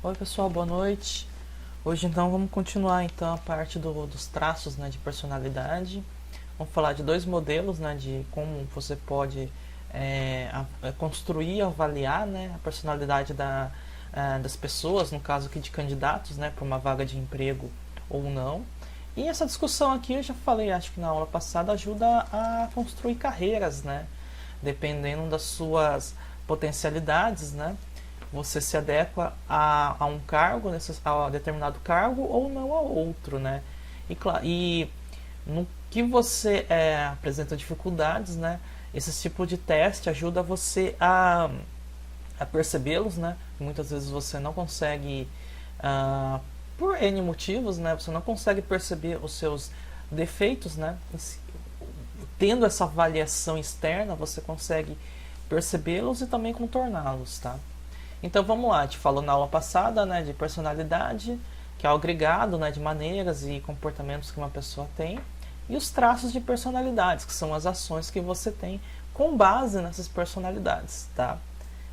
Oi pessoal, boa noite. Hoje então vamos continuar então a parte dos traços, né, de personalidade. Vamos falar de dois modelos, né, de como você pode construir, avaliar, né, a personalidade das pessoas, no caso aqui de candidatos, né, para uma vaga de emprego ou não. E essa discussão aqui eu já falei, acho que na aula passada, ajuda a construir carreiras, né, dependendo das suas potencialidades, né. Você se adequa a um cargo, a determinado cargo ou não a outro, né? E no que você apresenta dificuldades, né? Esse tipo de teste ajuda você a percebê-los, né? Muitas vezes você não consegue, por N motivos, né? Você não consegue perceber os seus defeitos, né? Tendo essa avaliação externa, você consegue percebê-los e também contorná-los, tá? Então vamos lá, a gente falou na aula passada, né, de personalidade, que é o agregado, né, de maneiras e comportamentos que uma pessoa tem, e os traços de personalidades, que são as ações que você tem com base nessas personalidades, tá?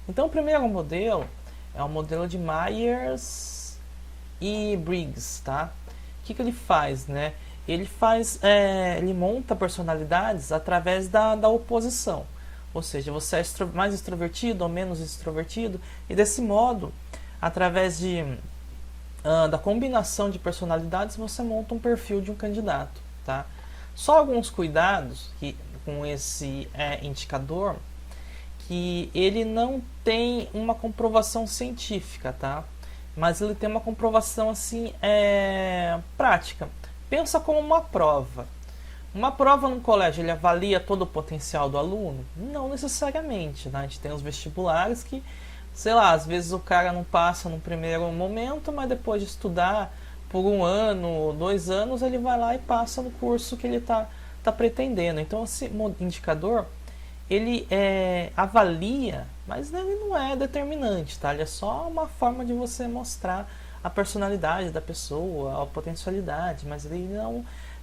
Então o primeiro modelo é o modelo de Myers e Briggs, tá? O que ele faz, né? Ele monta personalidades através da oposição. Ou seja, você é mais extrovertido ou menos extrovertido, e desse modo, através da combinação de personalidades, você monta um perfil de um candidato. Tá? Só alguns cuidados com esse indicador, que ele não tem uma comprovação científica, tá? Mas ele tem uma comprovação assim, prática. Pensa como uma prova. Uma prova no colégio, ele avalia todo o potencial do aluno? Não necessariamente, né? A gente tem os vestibulares que, sei lá, às vezes o cara não passa no primeiro momento, mas depois de estudar por 1 ano, 2 anos, ele vai lá e passa no curso que ele está pretendendo. Então, esse indicador, ele avalia, mas ele não é determinante, tá? Ele é só uma forma de você mostrar a personalidade da pessoa, a potencialidade, mas ele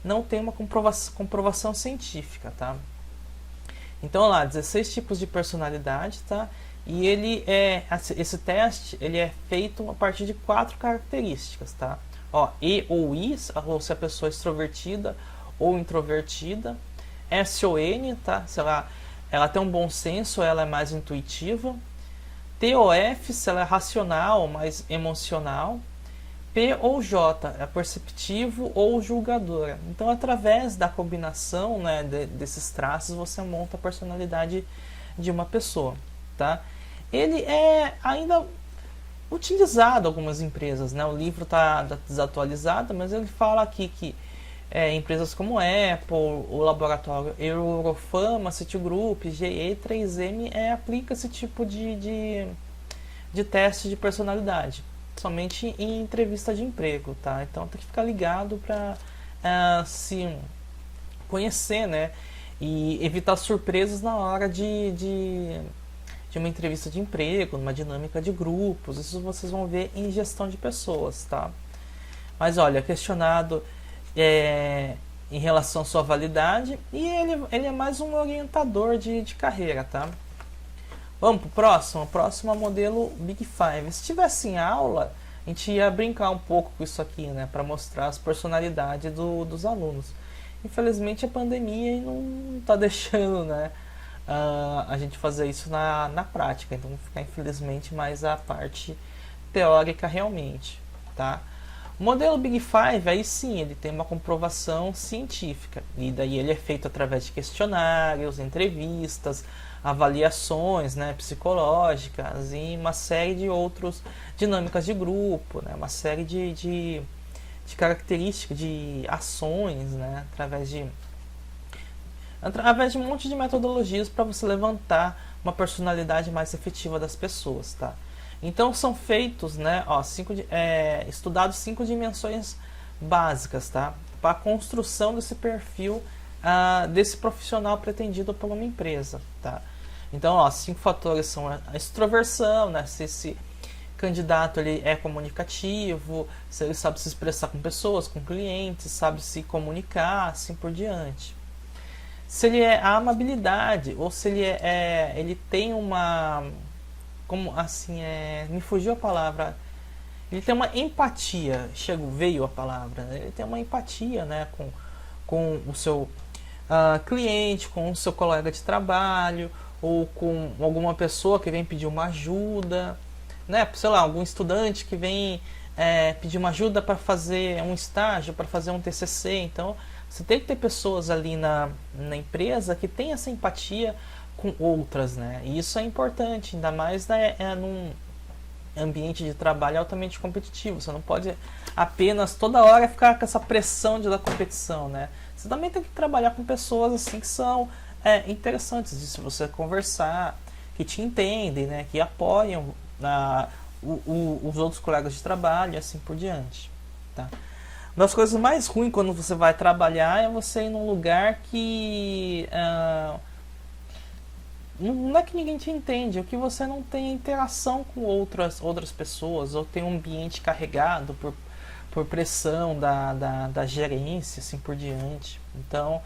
não tem uma comprovação científica, tá? Então, olha lá, 16 tipos de personalidade, tá? E esse teste, ele é feito a partir de 4 características, tá? Ó, E ou I, ou se a pessoa é extrovertida ou introvertida. S ou N, tá? Se ela tem um bom senso, ela é mais intuitiva. T ou F, se ela é racional, mais emocional. P ou J, é perceptivo ou julgadora. Então, através da combinação, né, desses traços, você monta a personalidade de uma pessoa. Tá? Ele é ainda utilizado em algumas empresas. Né? O livro está desatualizado, mas ele fala aqui que empresas como Apple, o laboratório Eurofama, Citigroup, GE, 3M aplica esse tipo de teste de personalidade. Somente em entrevista de emprego, tá? Então tem que ficar ligado para se conhecer, né? E evitar surpresas na hora de uma entrevista de emprego, numa dinâmica de grupos. Isso vocês vão ver em gestão de pessoas, tá? Mas olha, questionado em relação à sua validade, e ele é mais um orientador de carreira, tá? Vamos pro próximo? O próximo é o modelo Big Five. Se tivesse em aula, a gente ia brincar um pouco com isso aqui, né? Para mostrar as personalidades dos alunos. Infelizmente a pandemia não está deixando, né, a gente fazer isso na prática. Então vai ficar infelizmente mais a parte teórica realmente, tá? O modelo Big Five, aí sim, ele tem uma comprovação científica. E daí ele é feito através de questionários, entrevistas, avaliações, né, psicológicas e uma série de outras dinâmicas de grupo, né, uma série de características, de ações, né, através de um monte de metodologias para você levantar uma personalidade mais efetiva das pessoas, tá? Então são feitos, né, estudados 5 dimensões básicas, tá, para a construção desse perfil desse profissional pretendido por uma empresa, tá? Então, 5 fatores são a extroversão, né, se esse candidato ele é comunicativo, se ele sabe se expressar com pessoas, com clientes, sabe se comunicar, assim por diante. Se ele é a amabilidade, ou se ele tem uma, como assim, me fugiu a palavra, ele tem uma empatia, veio a palavra, né? Ele tem uma empatia, né, com o seu cliente, com o seu colega de trabalho, ou com alguma pessoa que vem pedir uma ajuda, né? Sei lá, algum estudante que vem pedir uma ajuda para fazer um estágio, para fazer um TCC. Então, você tem que ter pessoas ali na empresa que tem essa empatia com outras, né? E isso é importante, ainda mais num ambiente de trabalho altamente competitivo. Você não pode apenas toda hora ficar com essa pressão da competição, né? Você também tem que trabalhar com pessoas assim que são interessantes de se você conversar, que te entendem, né? Que apoiam os outros colegas de trabalho e assim por diante, tá? Uma das coisas mais ruins quando você vai trabalhar é você ir num lugar que não é que ninguém te entende, é que você não tem interação com outras pessoas, ou tem um ambiente carregado por pressão da gerência, assim por diante. Então,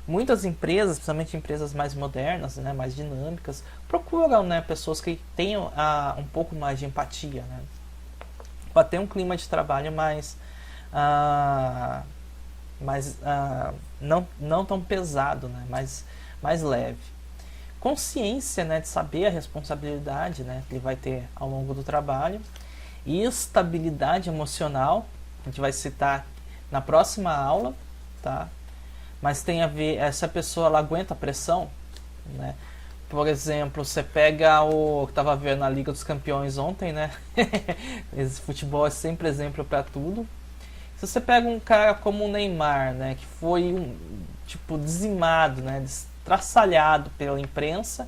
muitas empresas, principalmente empresas mais modernas, né, mais dinâmicas, procuram, né, pessoas que tenham um pouco mais de empatia, né, para ter um clima de trabalho não tão pesado, né, mais leve. Consciência, né, de saber a responsabilidade, né, que ele vai ter ao longo do trabalho. E estabilidade emocional, a gente vai citar na próxima aula, tá? Mas tem a ver, se a pessoa ela aguenta a pressão, né? Por exemplo, você pega o que estava vendo na Liga dos Campeões ontem, né? Esse futebol é sempre exemplo para tudo. Se você pega um cara como o Neymar, né, que foi dizimado, né, estraçalhado pela imprensa,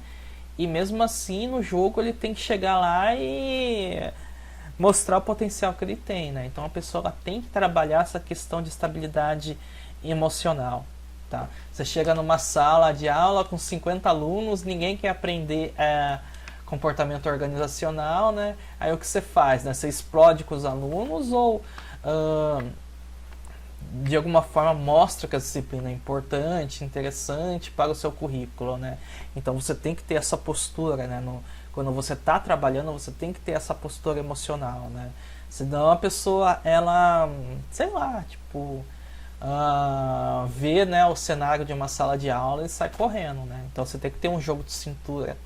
e mesmo assim no jogo ele tem que chegar lá e mostrar o potencial que ele tem, né? Então a pessoa ela tem que trabalhar essa questão de estabilidade emocional, tá? Você chega numa sala de aula com 50 alunos, ninguém quer aprender comportamento organizacional, né? Aí o que você faz, né? Você explode com os alunos ou de alguma forma mostra que a disciplina é importante, interessante para o seu currículo, né? Então você tem que ter essa postura, né? Quando você está trabalhando, você tem que ter essa postura emocional, né? Senão a pessoa, ela, sei lá, vê, né, o cenário de uma sala de aula e sai correndo, né? Então você tem que ter um jogo de cintura.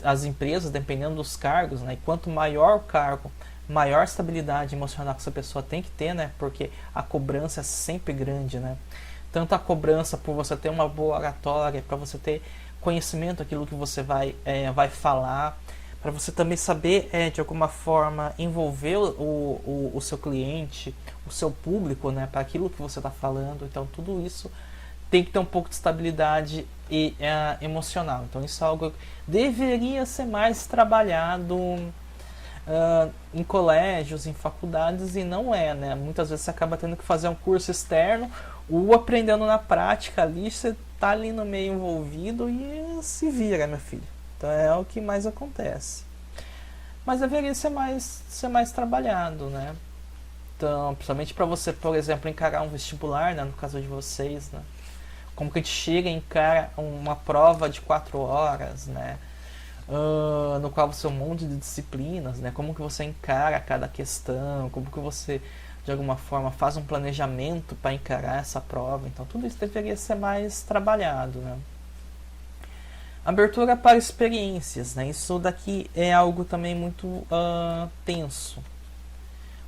As empresas, dependendo dos cargos, né? E quanto maior o cargo, maior estabilidade emocional que essa pessoa tem que ter, né? Porque a cobrança é sempre grande, né? Tanto a cobrança por você ter uma boa oratória, para você ter conhecimento daquilo que você vai falar, para você também saber, de alguma forma, envolver o seu cliente, o seu público, né? Para aquilo que você está falando. Então, tudo isso tem que ter um pouco de estabilidade emocional. Então, isso é algo que deveria ser mais trabalhado em colégios, em faculdades, e não é, né? Muitas vezes você acaba tendo que fazer um curso externo ou aprendendo na prática ali, você tá ali no meio envolvido e se vira, meu filho. Então é o que mais acontece. Mas deveria ser mais trabalhado, né? Então, principalmente para você, por exemplo, encarar um vestibular, né? No caso de vocês, né? Como que a gente chega e encara uma prova de 4 horas, né? No qual você tem um monte de disciplinas, né? Como que você encara cada questão, como que você, de alguma forma, faz um planejamento para encarar essa prova. Então, tudo isso deveria ser mais trabalhado, né? Abertura para experiências, né? Isso daqui é algo também muito tenso.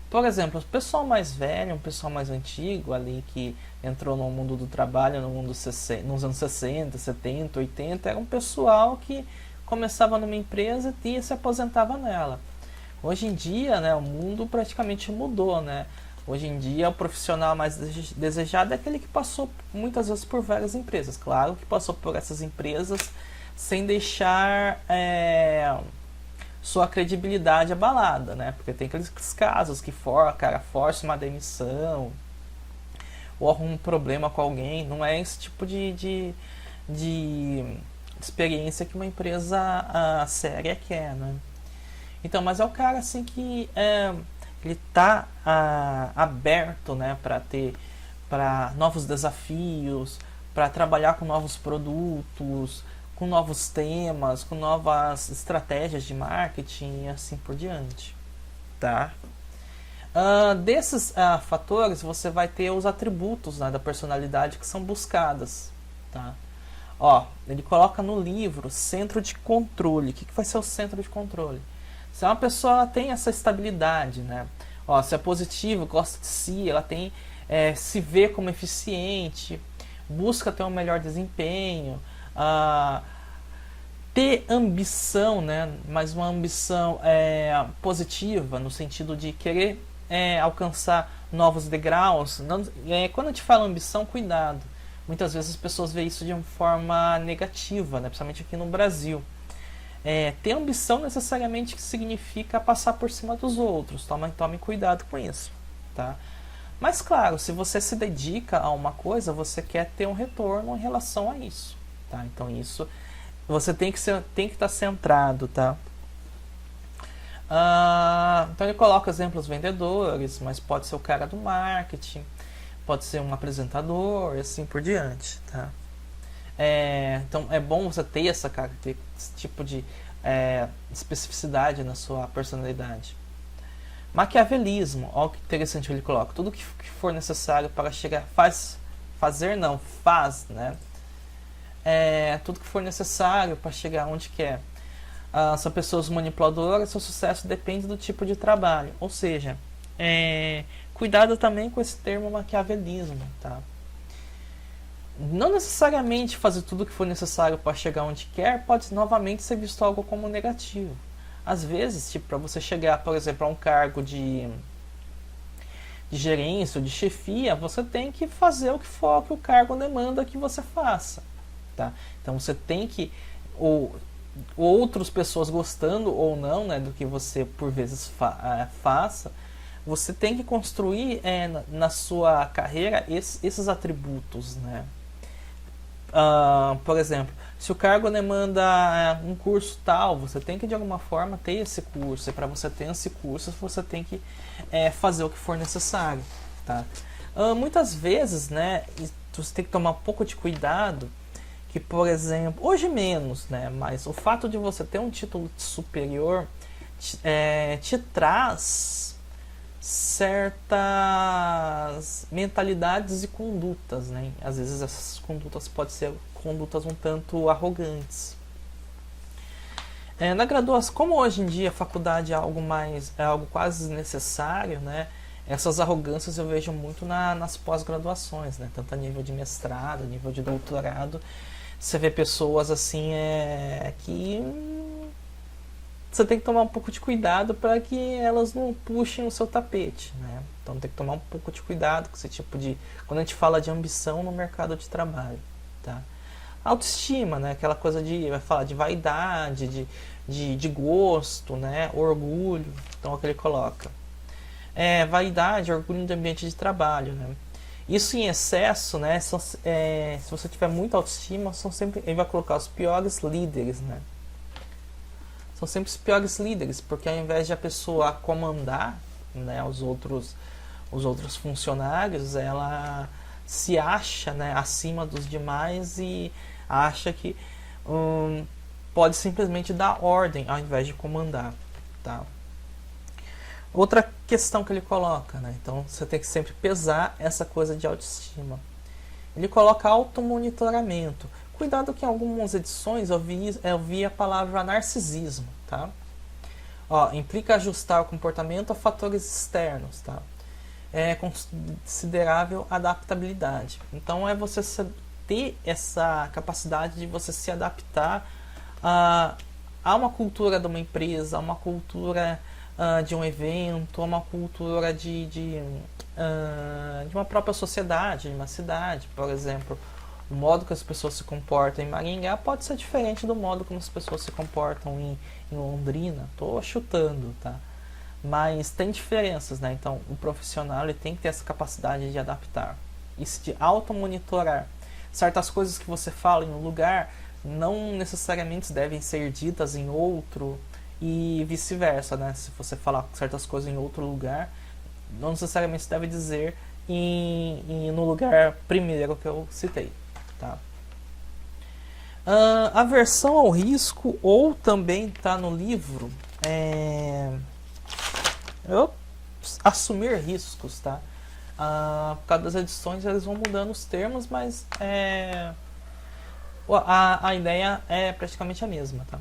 Por exemplo, o pessoal mais velho, um pessoal mais antigo ali que entrou no mundo do trabalho nos anos 60, 70, 80, era um pessoal que começava numa empresa e se aposentava nela. Hoje em dia, né, o mundo praticamente mudou, né? Hoje em dia, o profissional mais desejado é aquele que passou muitas vezes por várias empresas. Claro que passou por essas empresas sem deixar sua credibilidade abalada, né? Porque tem aqueles casos que o cara força uma demissão ou arruma um problema com alguém. Não é esse tipo de experiência que uma empresa séria quer, né? Então, mas é o cara assim que ele tá aberto, né, para novos desafios, para trabalhar com novos produtos, com novos temas, com novas estratégias de marketing e assim por diante, tá? Desses fatores, você vai ter os atributos, né, da personalidade que são buscadas, tá? Ó, ele coloca no livro centro de controle. O que vai ser o centro de controle? Se uma pessoa ela tem essa estabilidade, né? Ó, se é positivo, gosta de si, ela tem se vê como eficiente, busca ter um melhor desempenho, ter ambição, né? Mas uma ambição positiva, no sentido de querer alcançar novos degraus. Não, quando a gente fala ambição, cuidado. Muitas vezes as pessoas veem isso de uma forma negativa, né? Principalmente aqui no Brasil. Ter ambição necessariamente significa passar por cima dos outros. Tome cuidado com isso, tá? Mas claro, se você se dedica a uma coisa, você quer ter um retorno em relação a isso, tá? Então isso você tem que estar centrado, tá? Então ele coloca exemplos vendedores, mas pode ser o cara do marketing, pode ser um apresentador e assim por diante, tá? Então é bom você ter esse tipo de especificidade na sua personalidade. Maquiavelismo, olha que interessante ele coloca. Tudo que for necessário para chegar... faz, né? Tudo que for necessário para chegar onde quer. São pessoas manipuladoras, seu sucesso depende do tipo de trabalho. Ou seja, cuidado também com esse termo maquiavelismo, tá? Não necessariamente fazer tudo o que for necessário para chegar onde quer pode novamente ser visto algo como negativo. Às vezes, tipo, para você chegar, por exemplo, a um cargo de gerência ou de chefia, você tem que fazer o que for que o cargo demanda que você faça, tá? Então você tem que, outras pessoas gostando ou não, né, do que você por vezes faça, você tem que construir na sua carreira esses atributos, né? Por exemplo, se o cargo demanda um curso tal, você tem que de alguma forma ter esse curso. E para você ter esse curso, você tem que fazer o que for necessário, tá? Muitas vezes, né, você tem que tomar um pouco de cuidado, que, por exemplo, hoje menos, né, mas o fato de você ter um título superior te traz certas mentalidades e condutas, né? Às vezes essas condutas podem ser condutas um tanto arrogantes. Na graduação, como hoje em dia a faculdade é algo quase necessário, né? Essas arrogâncias eu vejo muito nas pós-graduações, né? Tanto a nível de mestrado, a nível de doutorado, você vê pessoas assim que você tem que tomar um pouco de cuidado para que elas não puxem o seu tapete, né? Então tem que tomar um pouco de cuidado com esse tipo de... Quando a gente fala de ambição no mercado de trabalho, tá? Autoestima, né? Aquela coisa vai falar de vaidade, de gosto, né? Orgulho, então é o que ele coloca. Vaidade, orgulho no ambiente de trabalho, né? Isso em excesso, né? Se você tiver muita autoestima, ele vai colocar os piores líderes, né? São sempre os piores líderes, porque ao invés de a pessoa comandar, né, os outros funcionários, ela se acha, né, acima dos demais e acha que pode simplesmente dar ordem ao invés de comandar, tá? Outra questão que ele coloca, né? Então você tem que sempre pesar essa coisa de autoestima. Ele coloca automonitoramento. Cuidado que em algumas edições eu vi a palavra narcisismo, tá? Implica ajustar o comportamento a fatores externos, tá? É considerável adaptabilidade. Então é você ter essa capacidade de você se adaptar a uma cultura de uma empresa, a uma cultura de um evento, a uma cultura de uma própria sociedade, de uma cidade, por exemplo. O modo que as pessoas se comportam em Maringá pode ser diferente do modo como as pessoas se comportam em Londrina. Estou chutando, tá? Mas tem diferenças, né? Então, o profissional ele tem que ter essa capacidade de adaptar. Isso de automonitorar. Certas coisas que você fala em um lugar não necessariamente devem ser ditas em outro e vice-versa, né? Se você falar certas coisas em outro lugar, não necessariamente deve dizer no lugar primeiro que eu citei. Tá? Aversão ao risco, ou também está no livro, eu assumir riscos, tá? Por causa das edições eles vão mudando os termos, mas a ideia é praticamente a mesma, tá?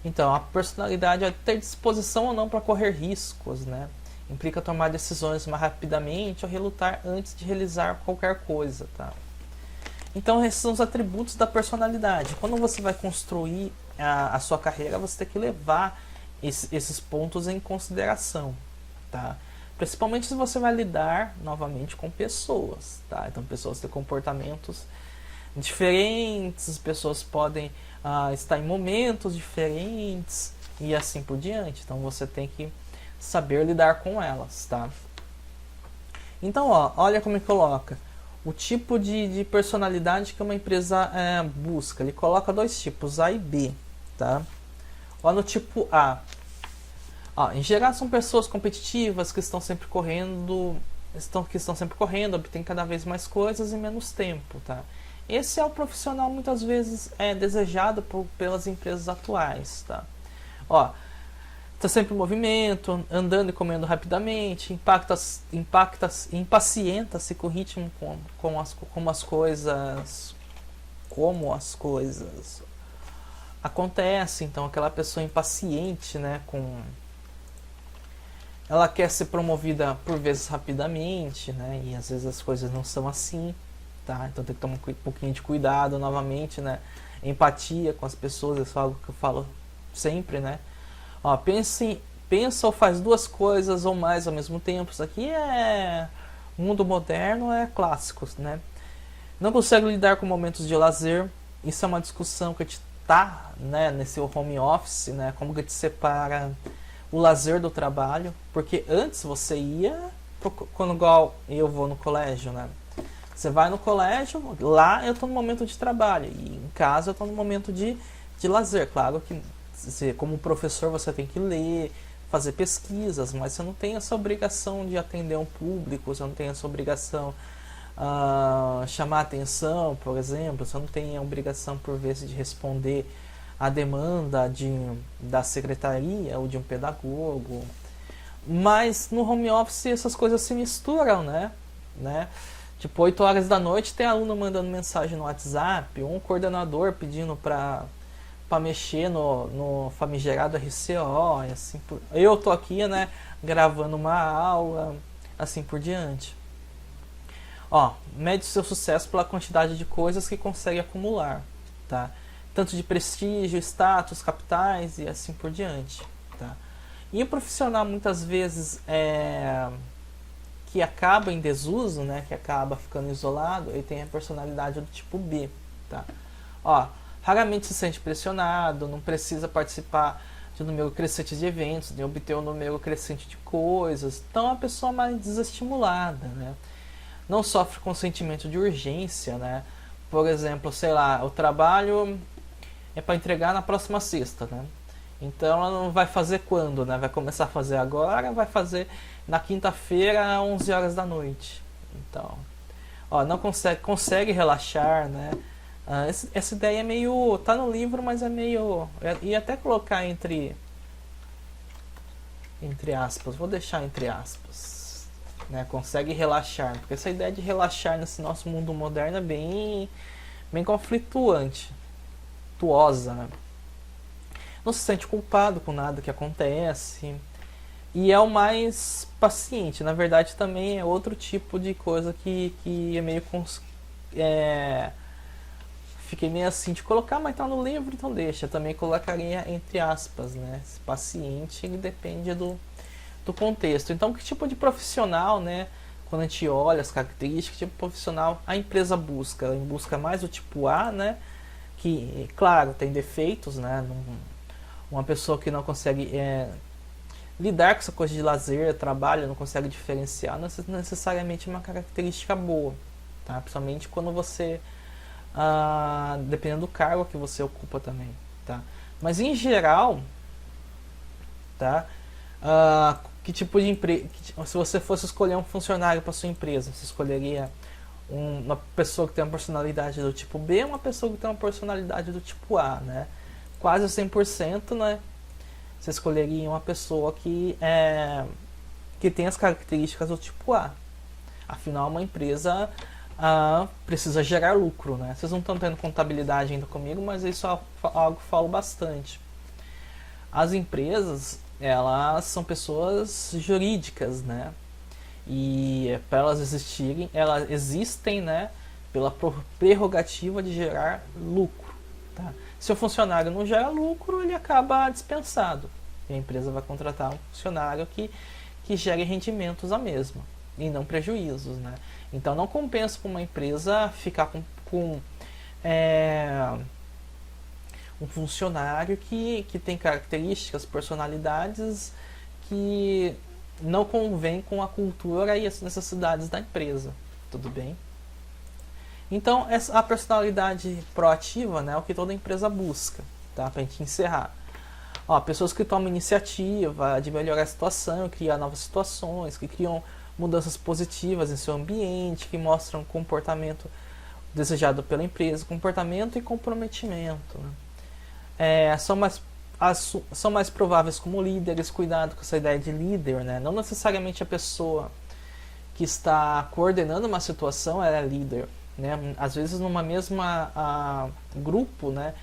Então, a personalidade é ter disposição ou não para correr riscos, né? Implica tomar decisões mais rapidamente ou relutar antes de realizar qualquer coisa, tá? Então, esses são os atributos da personalidade. Quando você vai construir a sua carreira, você tem que levar esses pontos em consideração, tá? Principalmente se você vai lidar novamente com pessoas, tá? Então, pessoas têm comportamentos diferentes, pessoas podem estar em momentos diferentes e assim por diante. Então, você tem que saber lidar com elas, tá? Então, olha como ele coloca o tipo de personalidade que uma empresa busca. Ele coloca dois tipos, A e B, tá? Ó, no tipo A, em geral são pessoas competitivas que estão sempre correndo, obtêm cada vez mais coisas em menos tempo, tá? Esse é o profissional muitas vezes desejado pelas empresas atuais, tá? Está sempre em movimento, andando e comendo rapidamente, impacienta-se com o ritmo, como as coisas acontecem. Então, aquela pessoa impaciente, né, ela quer ser promovida por vezes rapidamente, né, e às vezes as coisas não são assim, tá? Então tem que tomar um pouquinho de cuidado novamente, né? Empatia com as pessoas, isso é algo que eu falo sempre, né? Pensa ou faz duas coisas ou mais ao mesmo tempo. Isso aqui mundo moderno, é clássico, né? Não consegue lidar com momentos de lazer. Isso é uma discussão que a gente tá, né, nesse home office, né? Como que a gente separa o lazer do trabalho? Porque antes você ia, quando igual eu vou no colégio, né? Você vai no colégio, lá eu estou no momento de trabalho, e em casa eu estou no momento de lazer. Claro que como professor você tem que ler, fazer pesquisas, mas você não tem essa obrigação de atender um público, você não tem essa obrigação chamar atenção, por exemplo, você não tem a obrigação por vezes de responder a demanda da secretaria ou de um pedagogo. Mas no home office essas coisas se misturam, né? Tipo, 8 horas da noite tem aluno mandando mensagem no WhatsApp, ou um coordenador pedindo para mexer no famigerado RCO, e assim eu tô aqui, né, gravando uma aula, assim por diante. Mede seu sucesso pela quantidade de coisas que consegue acumular, tá? Tanto de prestígio, status, capitais e assim por diante, tá? E o profissional muitas vezes que acaba em desuso, né, que acaba ficando isolado, ele tem a personalidade do tipo B, tá? Raramente se sente pressionado, não precisa participar de um número crescente de eventos, nem obter um número crescente de coisas. Então é uma pessoa mais desestimulada, né? Não sofre com sentimento de urgência, né? Por exemplo, sei lá, o trabalho é para entregar na próxima sexta, né? Então ela não vai fazer quando, né? Vai começar a fazer agora, vai fazer na quinta-feira às 11 horas da noite. Então, não consegue relaxar, né? Essa ideia é meio... tá no livro, mas é meio... e até colocar entre aspas, vou deixar entre aspas, né? Consegue relaxar, porque essa ideia de relaxar nesse nosso mundo moderno é bem conflituosa, né? Não se sente culpado com nada que acontece e é o mais paciente. Na verdade também é outro tipo de coisa que é meio fiquei meio assim de colocar, mas tá no livro, então deixa. Eu também colocaria entre aspas, né? Esse paciente, ele depende do contexto. Então, que tipo de profissional, né? Quando a gente olha as características, que tipo de profissional a empresa busca? Ela busca mais o tipo A, né? Que, claro, tem defeitos, né? Uma pessoa que não consegue lidar com essa coisa de lazer, trabalho, não consegue diferenciar, não é necessariamente uma característica boa, tá? Principalmente quando você... dependendo do cargo que você ocupa também, tá? Mas em geral, tá? Que tipo de empresa, se você fosse escolher um funcionário para sua empresa, você escolheria uma pessoa que tem uma personalidade do tipo B e uma pessoa que tem uma personalidade do tipo A, né? Quase 100%, né? Você escolheria uma pessoa que tem as características do tipo A. Afinal, uma empresa precisa gerar lucro, né? Vocês não estão tendo contabilidade ainda comigo, mas isso é algo que eu falo bastante. As empresas, elas são pessoas jurídicas, né? E para elas existirem, elas existem, né, pela prerrogativa de gerar lucro. Tá? Se o funcionário não gera lucro, ele acaba dispensado. E a empresa vai contratar um funcionário que gere rendimentos a mesma, e não prejuízos. Né? Então não compensa para uma empresa ficar com um funcionário que tem características, personalidades que não convém com a cultura e as necessidades da empresa, tudo bem? Então, a personalidade proativa, né, é o que toda empresa busca, tá? Pra gente encerrar. Ó, pessoas que tomam iniciativa de melhorar a situação, criar novas situações, que criam mudanças positivas em seu ambiente, que mostram comportamento desejado pela empresa, comportamento e comprometimento, né? São mais prováveis como líderes. Cuidado com essa ideia de líder, né? Não necessariamente a pessoa que está coordenando uma situação é líder, né? Às vezes numa mesma grupo, né?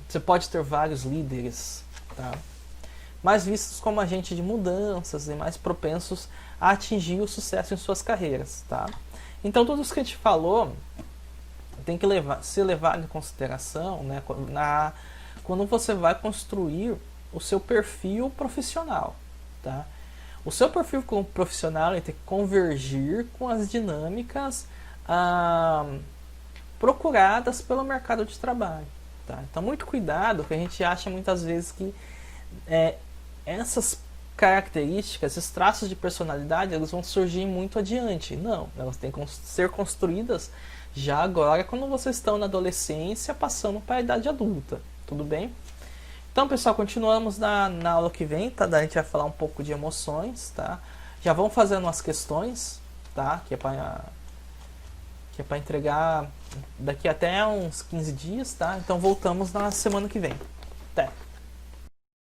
Você pode ter vários líderes, tá? Mais vistos como agente de mudanças e mais propensos a atingir o sucesso em suas carreiras, tá? Então tudo isso que a gente falou tem que ser levado em consideração, né, quando você vai construir o seu perfil profissional. Tá? O seu perfil profissional tem que convergir com as dinâmicas procuradas pelo mercado de trabalho. Tá? Então, muito cuidado, que a gente acha muitas vezes que essas características, esses traços de personalidade, eles vão surgir muito adiante. Não, elas têm que ser construídas já agora, quando vocês estão na adolescência, passando para a idade adulta. Tudo bem? Então, pessoal, continuamos na aula que vem, tá? A gente vai falar um pouco de emoções, tá? Já vão fazendo umas questões, tá? Que é para entregar daqui até uns 15 dias, tá? Então, voltamos na semana que vem. Até!